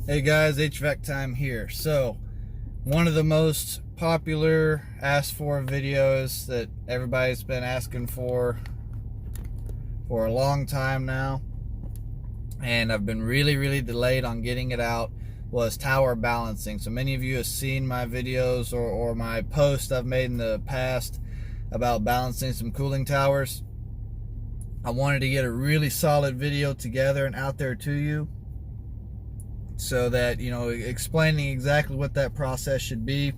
Hey guys, Hvactime here. So, one of the most popular asked for videos that everybody's been asking for a long time now, and I've been really delayed on getting it out, was tower balancing. So many of you have seen my videos or my posts I've made in the past about balancing some cooling towers. I wanted to get a really solid video together and out there to you, so that, explaining exactly what that process should be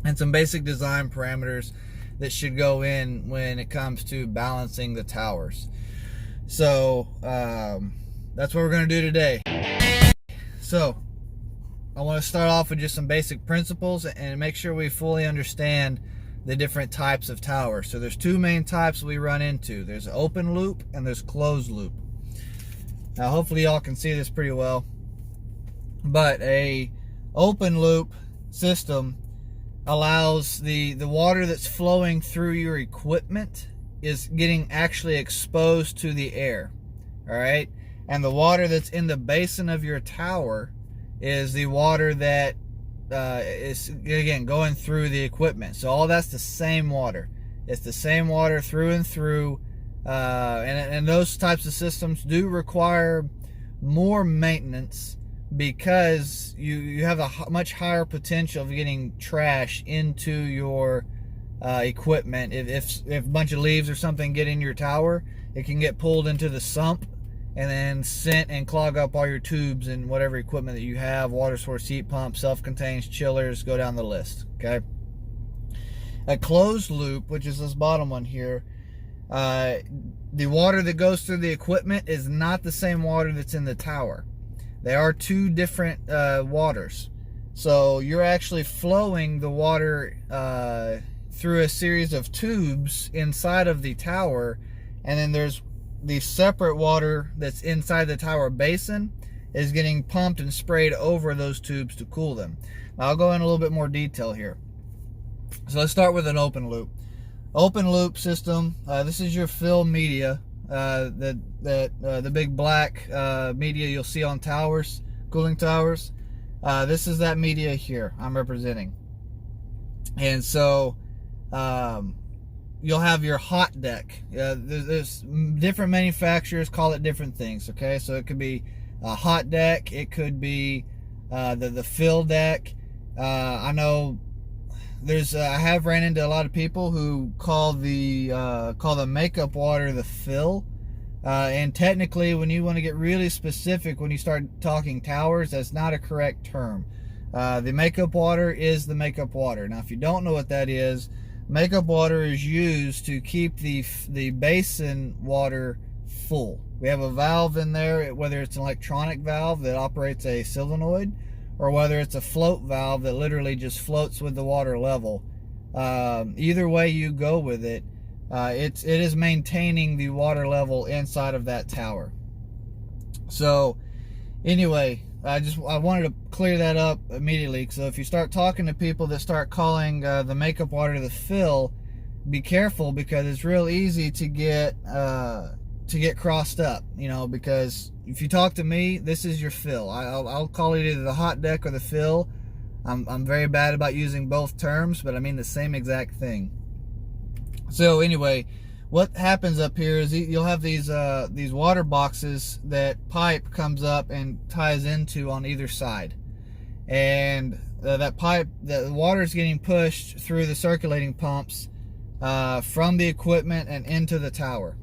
and some basic design parameters that should go in when it comes to balancing the towers. So that's what we're going to do today. So I want to start off with just some basic principles and make sure we fully understand the different types of towers. So there's two main types we run into. There's open loop and there's closed loop. Now hopefully y'all can see this pretty well. But a open loop system allows the water that's flowing through your equipment is getting actually exposed to the air. All right, and the water that's in the basin of your tower is the water that is again going through the equipment. So all that's the same water. It's the same water through and through, and those types of systems do require more maintenance, because you have a much higher potential of getting trash into your equipment. If a bunch of leaves or something get in your tower, it can get pulled into the sump and then sent and clog up all your tubes and whatever equipment that you have, water source, heat pump, self-contained chillers, go down the list. Okay. A closed loop, which is this bottom one here, the water that goes through the equipment is not the same water that's in the tower. They are two different waters. So you're actually flowing the water through a series of tubes inside of the tower, and then there's the separate water that's inside the tower basin is getting pumped and sprayed over those tubes to cool them. Now I'll go in a little bit more detail here. So let's start with an open loop. Open loop system, this is your fill media. The big black media you'll see on towers, cooling towers. This is that media here I'm representing. And so you'll have your hot deck. There's different manufacturers call it different things. Okay, so it could be a hot deck, it could be the fill deck. I know I have ran into a lot of people who call the makeup water the fill, and technically, when you want to get really specific, when you start talking towers, that's not a correct term. The makeup water is the makeup water. Now, if you don't know what that is, makeup water is used to keep the basin water full. We have a valve in there, whether it's an electronic valve that operates a solenoid, or whether it's a float valve that literally just floats with the water level. Either way you go with it, it is maintaining the water level inside of that tower. So anyway, I wanted to clear that up immediately. So if you start talking to people that start calling the makeup water the fill, be careful, because it's real easy to get crossed up, because if you talk to me, this is your fill. I'll call it either the hot deck or the fill. I'm very bad about using both terms, but I mean the same exact thing. So anyway, what happens up here is you'll have these water boxes that pipe comes up and ties into on either side, and that pipe, the water is getting pushed through the circulating pumps from the equipment and into the tower.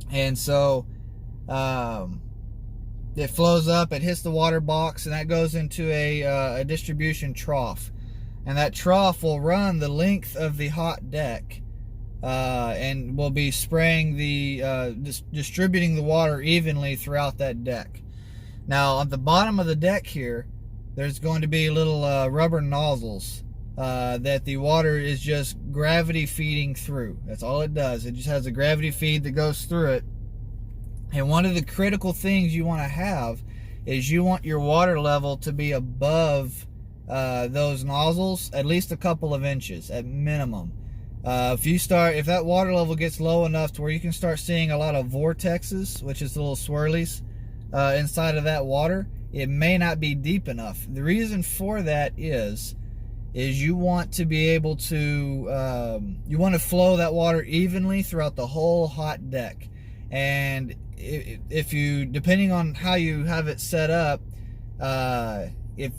And so it flows up, it hits the water box, and that goes into a distribution trough, and that trough will run the length of the hot deck, and will be spraying distributing the water evenly throughout that deck. Now on the bottom of the deck here, there's going to be little rubber nozzles that the water is just gravity feeding through. That's all it does. It just has a gravity feed that goes through it. And one of the critical things you want to have is you want your water level to be above those nozzles at least a couple of inches at minimum. If that water level gets low enough to where you can start seeing a lot of vortexes, which is little swirlies inside of that water, it may not be deep enough. The reason for that is you want to be able to, you want to flow that water evenly throughout the whole hot deck. And if you, depending on how you have it set up, if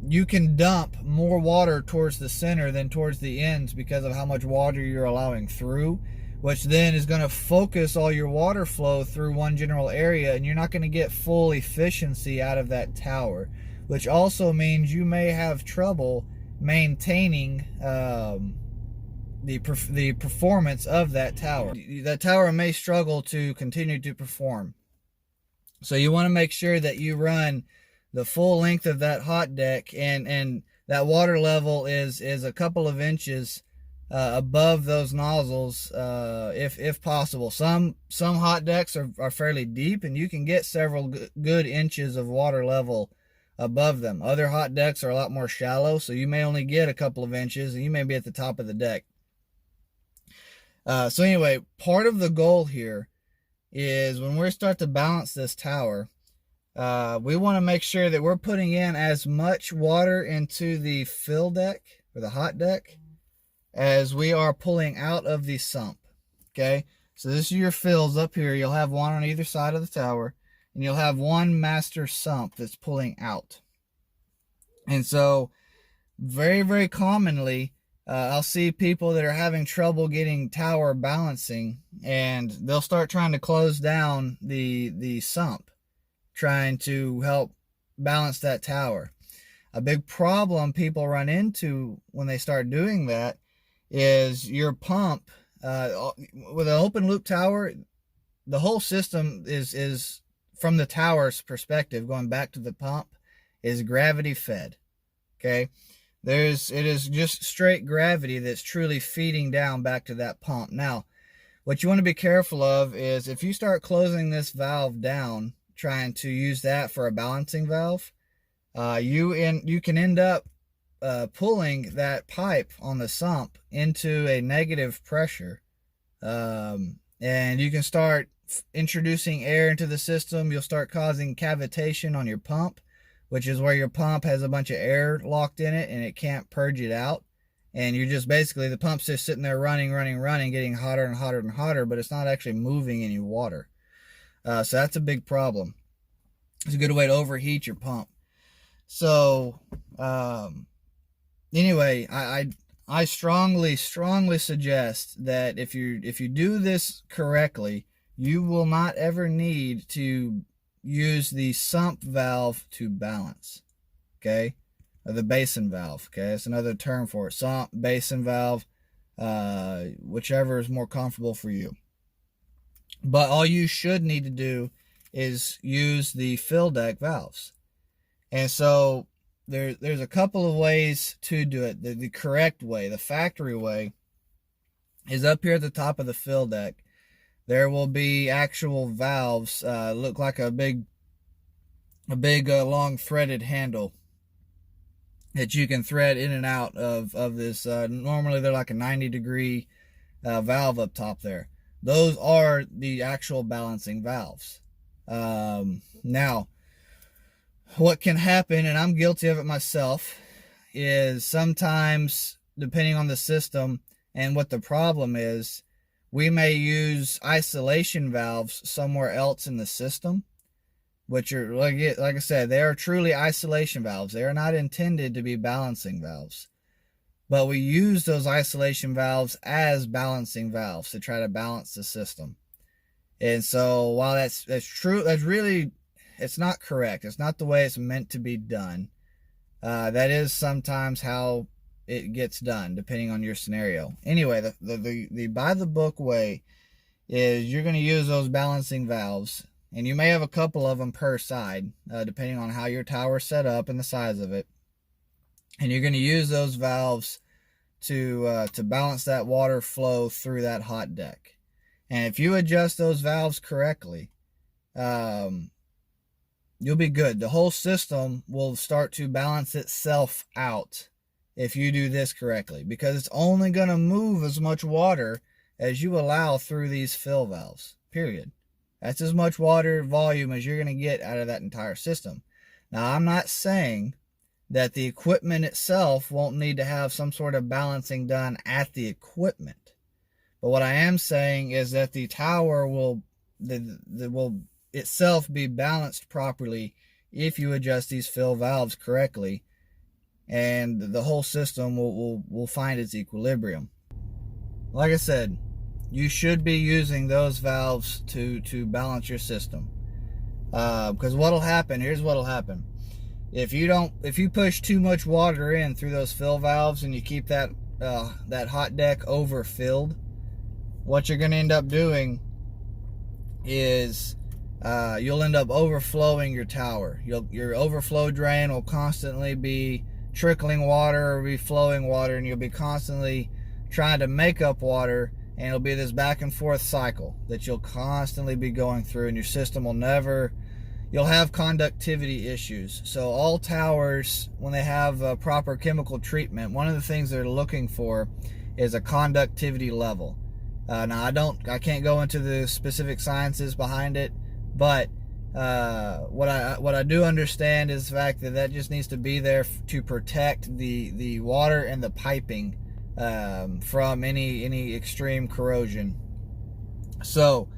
you can dump more water towards the center than towards the ends because of how much water you're allowing through, which then is going to focus all your water flow through one general area, and you're not going to get full efficiency out of that tower, which also means you may have trouble maintaining the performance of that tower. That tower may struggle to continue to perform. So you want to make sure that you run the full length of that hot deck, and that water level is a couple of inches above those nozzles, if possible. Some hot decks are fairly deep, and you can get several good inches of water level above them. Other hot decks are a lot more shallow, so you may only get a couple of inches, and you may be at the top of the deck. So anyway, part of the goal here is when we start to balance this tower, we want to make sure that we're putting in as much water into the fill deck, or the hot deck, as we are pulling out of the sump. Okay, so this is your fills up here. You'll have one on either side of the tower, and you'll have one master sump that's pulling out. And so very, very commonly, I'll see people that are having trouble getting tower balancing, and they'll start trying to close down the sump, trying to help balance that tower. A big problem people run into when they start doing that is your pump, with an open loop tower, the whole system is from the tower's perspective, going back to the pump, is gravity fed. Okay, it is just straight gravity that's truly feeding down back to that pump. Now, what you want to be careful of is if you start closing this valve down, trying to use that for a balancing valve, you can end up pulling that pipe on the sump into a negative pressure, and you can start introducing air into the system. You'll start causing cavitation on your pump, which is where your pump has a bunch of air locked in it and it can't purge it out, and you're just basically, the pump's just sitting there running, getting hotter and hotter and hotter, but it's not actually moving any water. So that's a big problem. It's a good way to overheat your pump. So anyway, I strongly suggest that if you do this correctly, you will not ever need to use the sump valve to balance. Okay, or the basin valve. Okay, that's another term for it. Sump, basin valve, whichever is more comfortable for you. But all you should need to do is use the fill deck valves. And so there's a couple of ways to do it. The correct way, the factory way, is up here at the top of the fill deck. There will be actual valves, look like a big long threaded handle that you can thread in and out of this. Normally they're like a 90-degree valve up top there. Those are the actual balancing valves. Now, what can happen, and I'm guilty of it myself, is sometimes, depending on the system and what the problem is, we may use isolation valves somewhere else in the system, which are, like I said, they are truly isolation valves. They are not intended to be balancing valves. But we use those isolation valves as balancing valves to try to balance the system. And so while that's true, that's really, it's not correct. It's not the way it's meant to be done. That is sometimes how it gets done, depending on your scenario. Anyway, the by the book way is you're going to use those balancing valves, and you may have a couple of them per side, depending on how your tower's set up and the size of it. And you're going to use those valves to balance that water flow through that hot deck. And if you adjust those valves correctly, you'll be good. The whole system will start to balance itself out if you do this correctly, because it's only going to move as much water as you allow through these fill valves, period. That's as much water volume as you're going to get out of that entire system. Now, I'm not saying that the equipment itself won't need to have some sort of balancing done at the equipment. But what I am saying is that the tower will itself be balanced properly if you adjust these fill valves correctly, and the whole system will find its equilibrium. Like I said, you should be using those valves to balance your system. Because what'll happen, here's what'll happen. If you push too much water in through those fill valves and you keep that hot deck overfilled, what you're going to end up doing is you'll end up overflowing your tower. Your overflow drain will constantly be trickling water or be flowing water, and you'll be constantly trying to make up water, and it'll be this back and forth cycle that you'll constantly be going through, and your system will never, you'll have conductivity issues. So all towers, when they have proper chemical treatment, one of the things they're looking for is a conductivity level. Now I can't go into the specific sciences behind it, but what I do understand is the fact that just needs to be there to protect the water and the piping from any extreme corrosion. So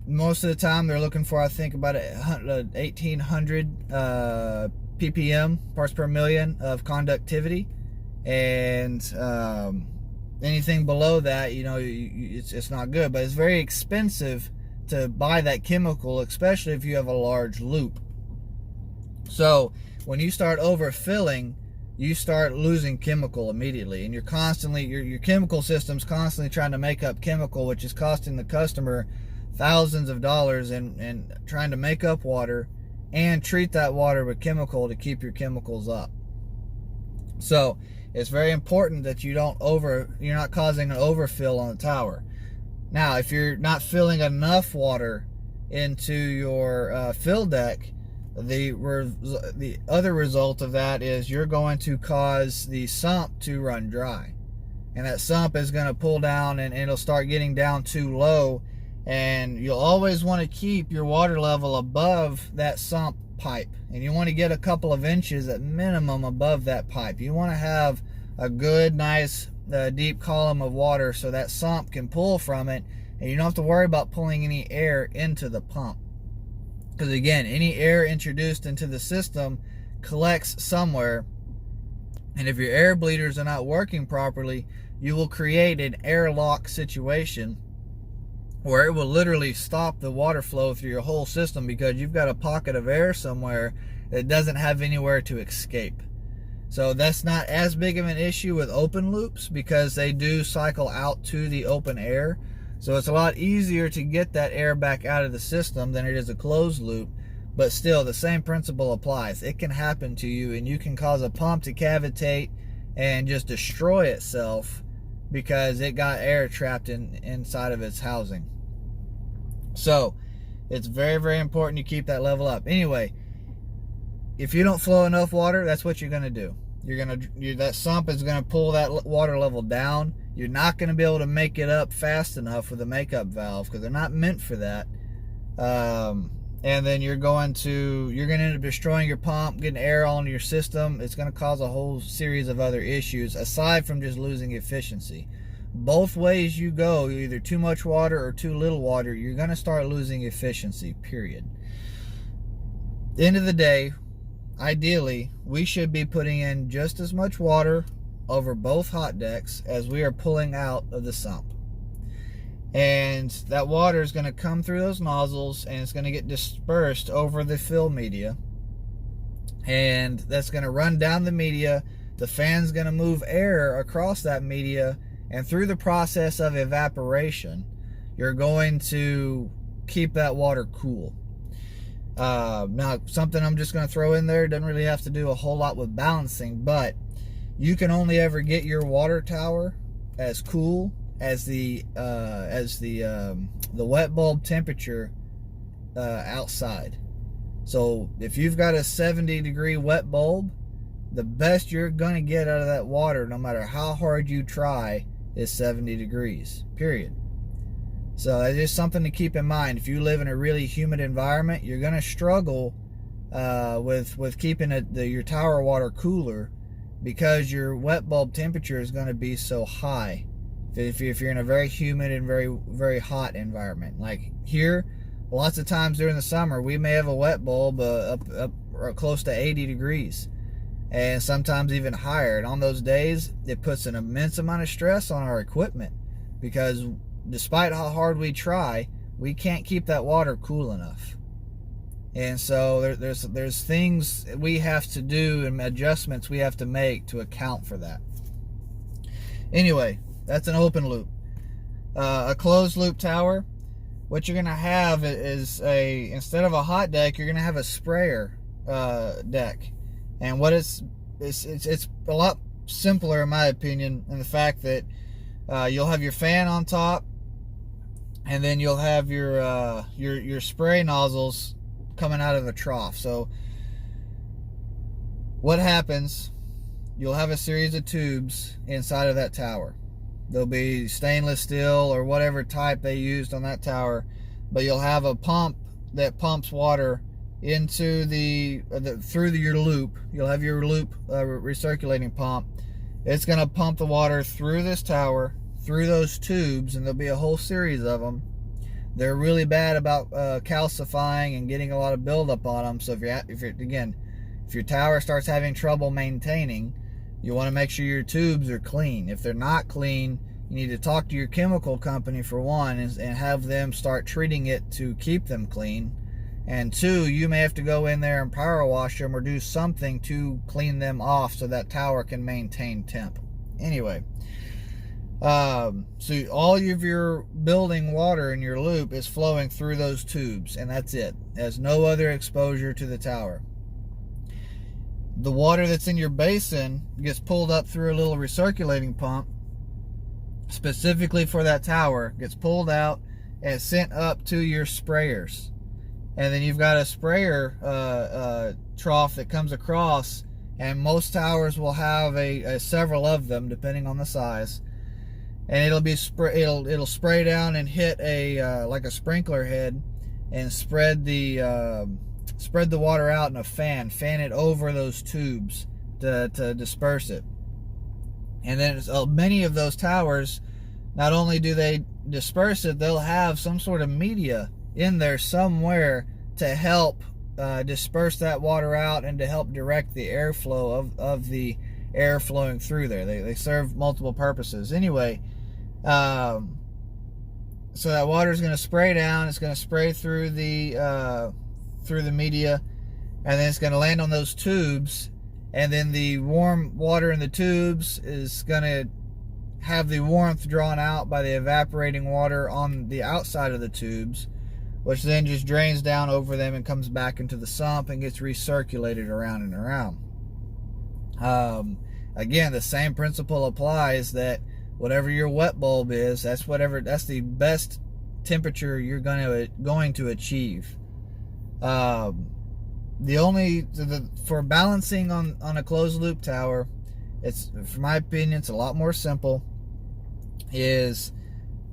most of the time they're looking for, I think, about 1800 ppm, parts per million, of conductivity, and anything below that, it's not good. But it's very expensive to buy that chemical, especially if you have a large loop. So when you start overfilling, you start losing chemical immediately, and you're constantly, your chemical system's constantly trying to make up chemical, which is costing the customer thousands of dollars and trying to make up water and treat that water with chemical to keep your chemicals up. So it's very important that you're not causing an overfill on the tower. Now, if you're not filling enough water into your fill deck, the other result of that is you're going to cause the sump to run dry, and that sump is going to pull down, and it'll start getting down too low, and you'll always want to keep your water level above that sump pipe, and you want to get a couple of inches at minimum above that pipe. You want to have a good, nice, deep column of water so that sump can pull from it, and you don't have to worry about pulling any air into the pump. Because again, any air introduced into the system collects somewhere, and if your air bleeders are not working properly, you will create an airlock situation where it will literally stop the water flow through your whole system, because you've got a pocket of air somewhere that doesn't have anywhere to escape. So that's not as big of an issue with open loops, because they do cycle out to the open air. So it's a lot easier to get that air back out of the system than it is a closed loop. But still, the same principle applies. It can happen to you, and you can cause a pump to cavitate and just destroy itself because it got air trapped inside of its housing. So it's very, very important you keep that level up. Anyway, if you don't flow enough water, that's what you're going to do. That sump is going to pull that water level down. You're not going to be able to make it up fast enough with a makeup valve, because they're not meant for that. And then you're going to end up destroying your pump, getting air all into your system. It's going to cause a whole series of other issues aside from just losing efficiency. Both ways you go, either too much water or too little water, you're going to start losing efficiency, period. At the end of the day, ideally, we should be putting in just as much water over both hot decks as we are pulling out of the sump. And that water is going to come through those nozzles, and it's going to get dispersed over the fill media. And that's going to run down the media. The fan's going to move air across that media, and through the process of evaporation, you're going to keep that water cool. Now, something I'm just going to throw in there, doesn't really have to do a whole lot with balancing, but you can only ever get your water tower as cool as the wet bulb temperature outside. So if you've got a 70-degree wet bulb, the best you're going to get out of that water, no matter how hard you try, is 70 degrees, period. So it's just something to keep in mind. If you live in a really humid environment, you're going to struggle with keeping your tower water cooler, because your wet bulb temperature is going to be so high. If you're in a very humid and very hot environment, like here, lots of times during the summer we may have a wet bulb up close to 80 degrees, and sometimes even higher. And on those days, it puts an immense amount of stress on our equipment, because despite how hard we try, we can't keep that water cool enough. And so there's things we have to do and adjustments we have to make to account for that. Anyway, that's an open loop. A closed loop tower, what you're going to have is instead of a hot deck, you're going to have a sprayer deck. And what it's a lot simpler, in my opinion, in the fact that you'll have your fan on top, and then you'll have your spray nozzles coming out of the trough. So what happens, you'll have a series of tubes inside of that tower. They'll be stainless steel or whatever type they used on that tower, but you'll have a pump that pumps water into through your loop. You'll have your loop recirculating pump. It's going to pump the water through this tower, through those tubes, and there'll be a whole series of them. They're really bad about calcifying and getting a lot of buildup on them. So if your tower starts having trouble maintaining, you want to make sure your tubes are clean. If they're not clean, you need to talk to your chemical company for one, and have them start treating it to keep them clean. And two, you may have to go in there and power wash them or do something to clean them off so that tower can maintain temp. Anyway, so all of your building water in your loop is flowing through those tubes, and that's it. There's no other exposure to the tower. The water that's in your basin gets pulled up through a little recirculating pump specifically for that tower, gets pulled out and sent up to your sprayers. And then you've got a sprayer trough that comes across, and most towers will have several of them depending on the size. And it'll spray down and hit like a sprinkler head, and spread the water out in a fan it over those tubes to disperse it. And then many of those towers, not only do they disperse it, they'll have some sort of media in there somewhere to help disperse that water out and to help direct the airflow of the air flowing through there. They serve multiple purposes. Anyway, so that water is going to spray down. It's going to spray through the media, and then it's going to land on those tubes. And then the warm water in the tubes is going to have the warmth drawn out by the evaporating water on the outside of the tubes, which then just drains down over them and comes back into the sump and gets recirculated around and around. Again, the same principle applies, that whatever your wet bulb is, that's the best temperature you're going to achieve. For balancing on a closed loop tower, for my opinion, it's a lot more simple.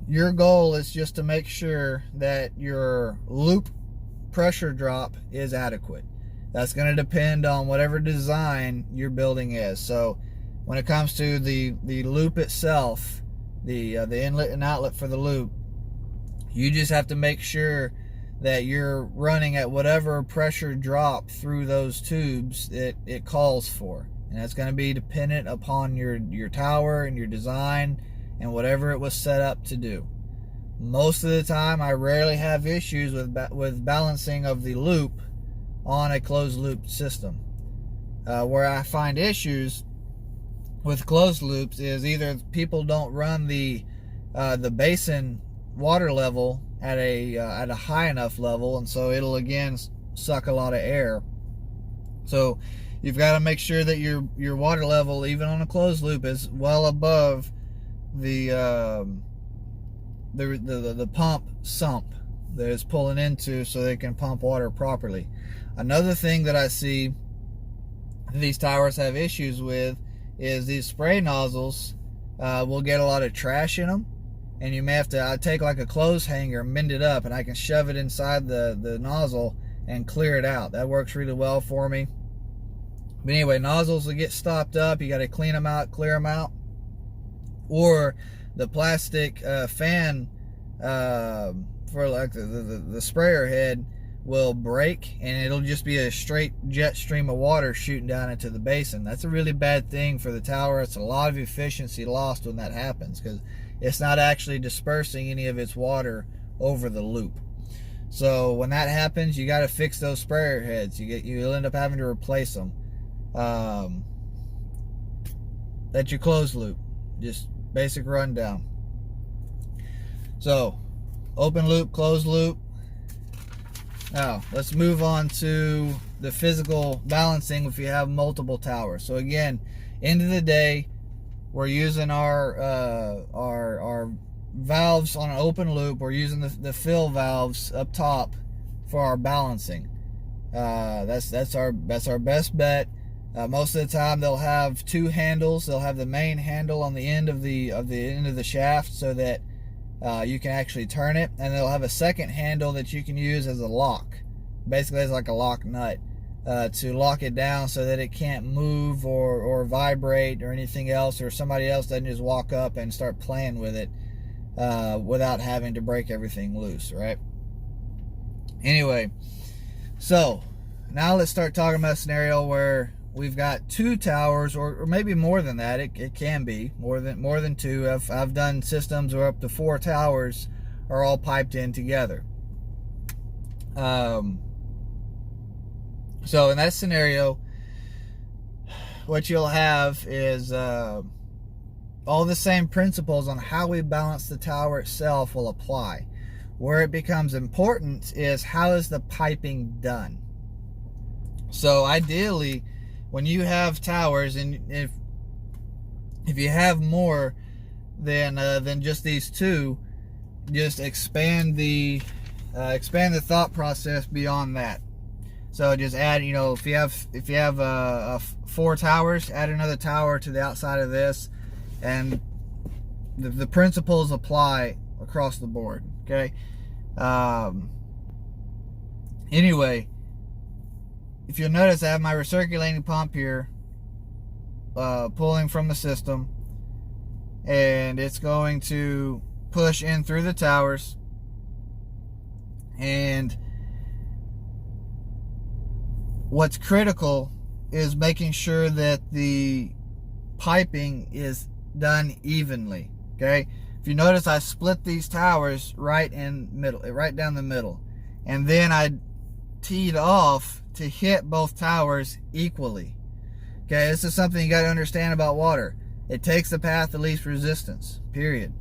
Your goal is just to make sure that your loop pressure drop is adequate. That's going to depend on whatever design your building is. So when it comes to the loop itself, the inlet and outlet for the loop, you just have to make sure that you're running at whatever pressure drop through those tubes it calls for. And that's going to be dependent upon your tower and your design and whatever it was set up to do. Most of the time, I rarely have issues with balancing of the loop on a closed loop system. Where I find issues with closed loops is either people don't run the basin water level at a high enough level, and so it'll again suck a lot of air. So you've got to make sure that your water level, even on a closed loop, is well above the pump sump that it's pulling into, so they can pump water properly. Another thing that I see these towers have issues with is these spray nozzles will get a lot of trash in them, and you may have to take like a clothes hanger, mend it up, and I can shove it inside the nozzle and clear it out. That works really well for me. But anyway, nozzles will get stopped up. You got to clean them out, clear them out. Or the plastic fan for like the sprayer head will break, and it'll just be a straight jet stream of water shooting down into the basin. That's a really bad thing for the tower. It's a lot of efficiency lost when that happens, because it's not actually dispersing any of its water over the loop. So when that happens, you got to fix those sprayer heads. You'll end up having to replace them. That's your closed loop. Just basic rundown. So open loop, closed loop. Now let's move on to the physical balancing if you have multiple towers. So again, end of the day, we're using our valves on an open loop. We're using the fill valves up top for our balancing. That's our best bet. Most of the time they'll have two handles. They'll have the main handle on the end of the shaft, so that you can actually turn it, and they'll have a second handle that you can use as a lock. Basically, it's like a lock nut to lock it down so that it can't move or vibrate or anything else, or somebody else doesn't just walk up and start playing with it without having to break everything loose, right? Anyway, so now let's start talking about a scenario where we've got two towers, or maybe more than that. It can be more than two. I've done systems where up to 4 towers are all piped in together. So in that scenario, what you'll have is all the same principles on how we balance the tower itself will apply. Where it becomes important is, how is the piping done? So ideally, when you have towers, and if you have more than just these two, just expand the thought process beyond that. So just add, if you have 4 towers, add another tower to the outside of this, and the principles apply across the board. Okay. Anyway, if you'll notice, I have my recirculating pump here pulling from the system, and it's going to push in through the towers, and what's critical is making sure that the piping is done evenly. Okay, if you notice, I split these towers right down the middle, and then I teed off to hit both towers equally. Okay, this is something you got to understand about water. It takes the path of least resistance, period.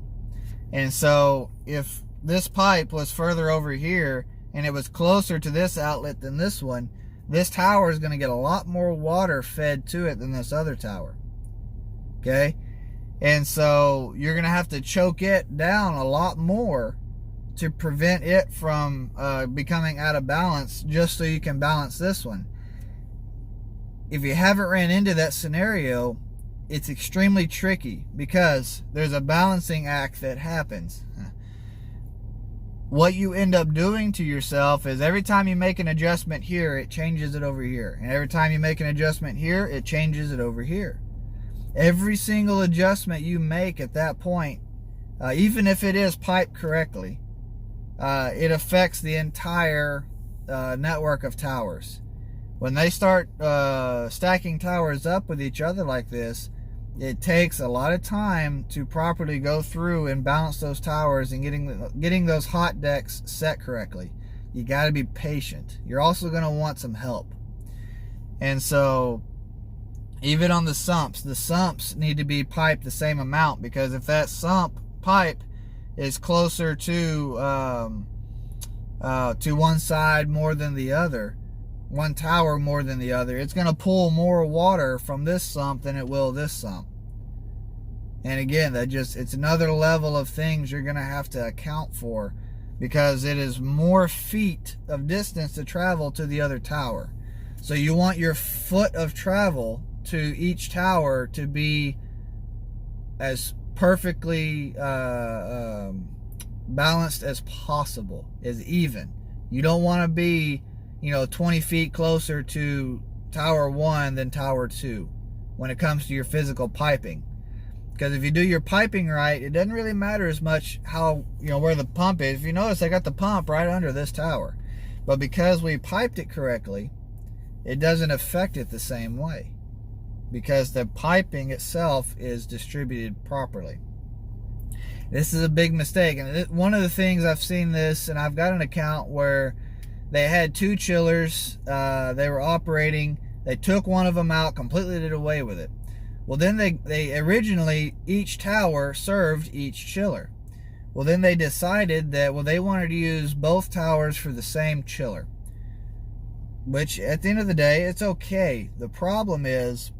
And so if this pipe was further over here and it was closer to this outlet than this one, this tower is going to get a lot more water fed to it than this other tower. Okay, and so you're going to have to choke it down a lot more to prevent it from becoming out of balance, just so you can balance this one. If you haven't ran into that scenario, it's extremely tricky, because there's a balancing act that happens. What you end up doing to yourself is, every time you make an adjustment here, it changes it over here, and every time you make an adjustment here, it changes it over here. Every single adjustment you make at that point, even if it is piped correctly, it affects the entire network of towers. When they start stacking towers up with each other like this, it takes a lot of time to properly go through and balance those towers and getting those hot decks set correctly. You got to be patient. You're also going to want some help. And so even on the sumps need to be piped the same amount, because if that sump pipe is closer to one side more than the other, one tower more than the other, it's going to pull more water from this sump than it will this sump. And again, it's another level of things you're going to have to account for, because it is more feet of distance to travel to the other tower. So you want your foot of travel to each tower to be as perfectly balanced as possible, as even. You don't want to be, 20 feet closer to tower 1 than tower 2 when it comes to your physical piping. Because if you do your piping right, it doesn't really matter as much how, where the pump is. If you notice, I got the pump right under this tower. But because we piped it correctly, it doesn't affect it the same way. Because the piping itself is distributed properly. This is a big mistake. And one of the things I've seen this, and I've got an account where they had 2 chillers. They were operating. They took one of them out, completely did away with it. Well, then they originally, each tower served each chiller. Well, then they decided that, they wanted to use both towers for the same chiller. Which, at the end of the day, it's okay. The problem is,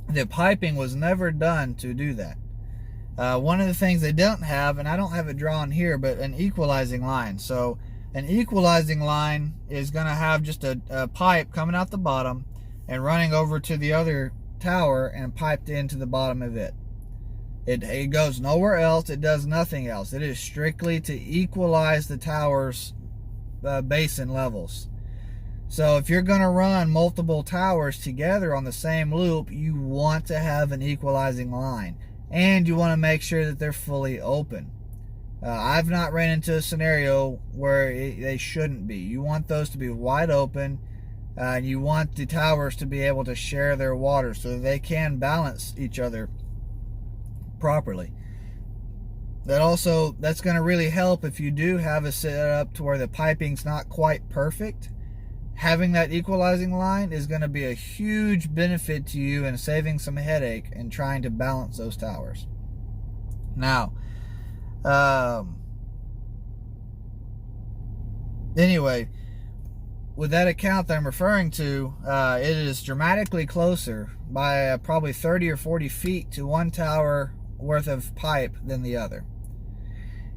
the piping was never done to do that. One of the things they don't have, and I don't have it drawn here, but an equalizing line. So, an equalizing line is going to have just a pipe coming out the bottom and running over to the other tower and piped into the bottom of it. It goes nowhere else. It does nothing else. It is strictly to equalize the tower's basin levels. So if you're going to run multiple towers together on the same loop, you want to have an equalizing line. And you want to make sure that they're fully open. I've not ran into a scenario where they shouldn't be. You want those to be wide open. And you want the towers to be able to share their water so that they can balance each other properly. That's going to really help if you do have a setup to where the piping's not quite perfect. Having that equalizing line is going to be a huge benefit to you in saving some headache and trying to balance those towers. Now, anyway, with that account that I'm referring to, it is dramatically closer by probably 30 or 40 feet to one tower worth of pipe than the other.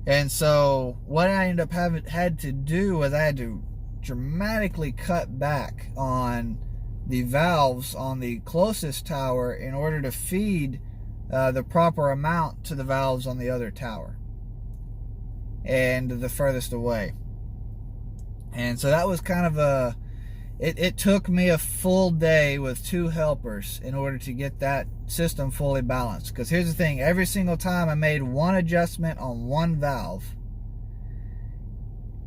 And so what I ended up had to do was I had to dramatically cut back on the valves on the closest tower in order to feed the proper amount to the valves on the other tower and the furthest away. And so that was kind of it took me a full day with 2 helpers in order to get that system fully balanced. Because here's the thing, every single time I made one adjustment on one valve,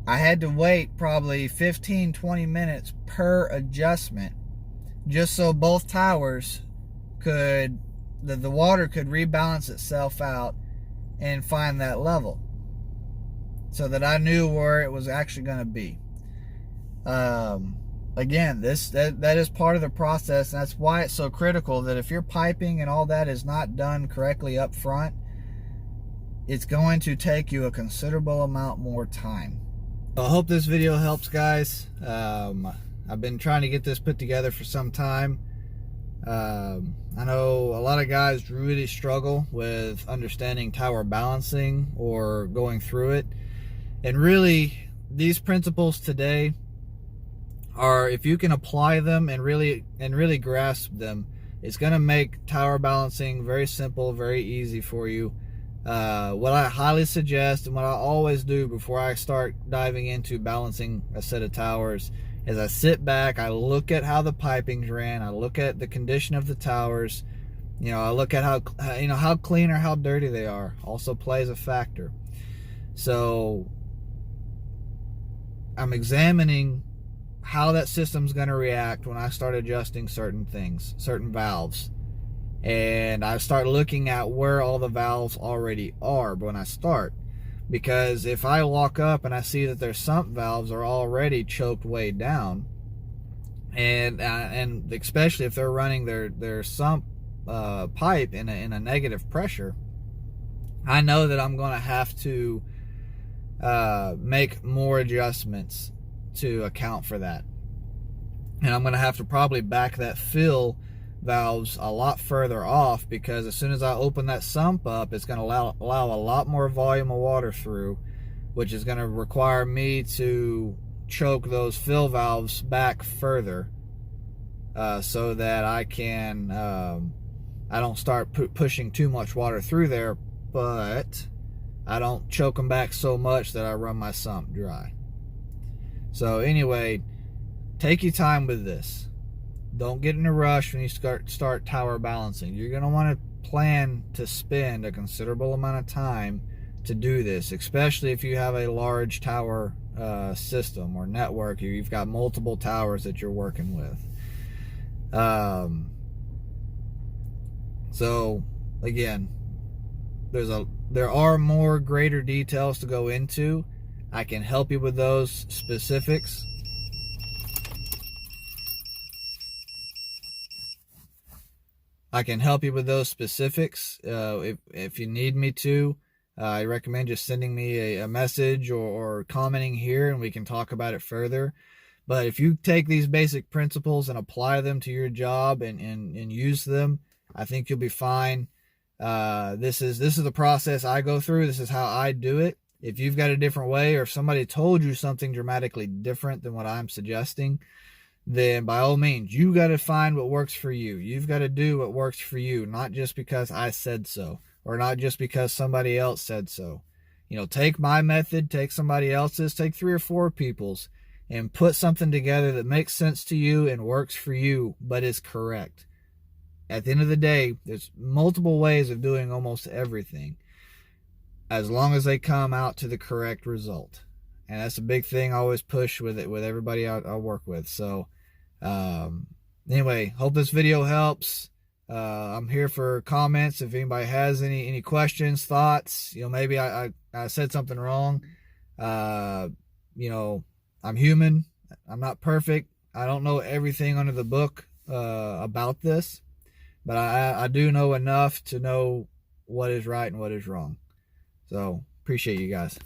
I had to wait probably 15-20 minutes per adjustment just so both towers could, the water could rebalance itself out and find that level so that I knew where it was actually going to be. Again, that is part of the process, and that's why it's so critical that if your piping and all that is not done correctly up front, it's going to take you a considerable amount more time. I hope this video helps, guys. I've been trying to get this put together for some time. I know a lot of guys really struggle with understanding tower balancing or going through it. And really, these principles today are, if you can apply them and really grasp them, it's going to make tower balancing very simple, very easy for you. What I highly suggest and what I always do before I start diving into balancing a set of towers is I sit back, I look at how the pipings ran, I look at the condition of the towers, I look at how clean or how dirty they are. Also plays a factor. So I'm examining how that system's going to react when I start adjusting certain things, certain valves. And I start looking at where all the valves already are when I start. Because if I walk up and I see that their sump valves are already choked way down, and especially if they're running their sump pipe in a negative pressure, I know that I'm going to have to make more adjustments to account for that. And I'm going to have to probably back that fill valves a lot further off, because as soon as I open that sump up, it's going to allow a lot more volume of water through, which is going to require me to choke those fill valves back further, so that I can I don't start pushing too much water through there, but I don't choke them back so much that I run my sump dry. So anyway, take your time with this. Don't get in a rush when you start tower balancing. You're going to want to plan to spend a considerable amount of time to do this, especially if you have a large tower system or network. You've got multiple towers that you're working with. So again, there are more greater details to go into. I can help you with those specifics. If you need me to. I recommend just sending me a message or commenting here, and we can talk about it further. But if you take these basic principles and apply them to your job and use them, I think you'll be fine. This is the process I go through. This is how I do it. If you've got a different way, or if somebody told you something dramatically different than what I'm suggesting, then by all means, you got to find what works for you. You've got to do what works for you, not just because I said so, or not just because somebody else said so. You know, take my method, take somebody else's, take 3 or 4 people's, and put something together that makes sense to you and works for you, but is correct. At the end of the day, there's multiple ways of doing almost everything, as long as they come out to the correct result. And that's a big thing I always push with everybody I work with. So anyway, hope this video helps. I'm here for comments. If anybody has any questions, thoughts, maybe I said something wrong. You know, I'm human. I'm not perfect. I don't know everything under the book about this, but I do know enough to know what is right and what is wrong. So appreciate you guys.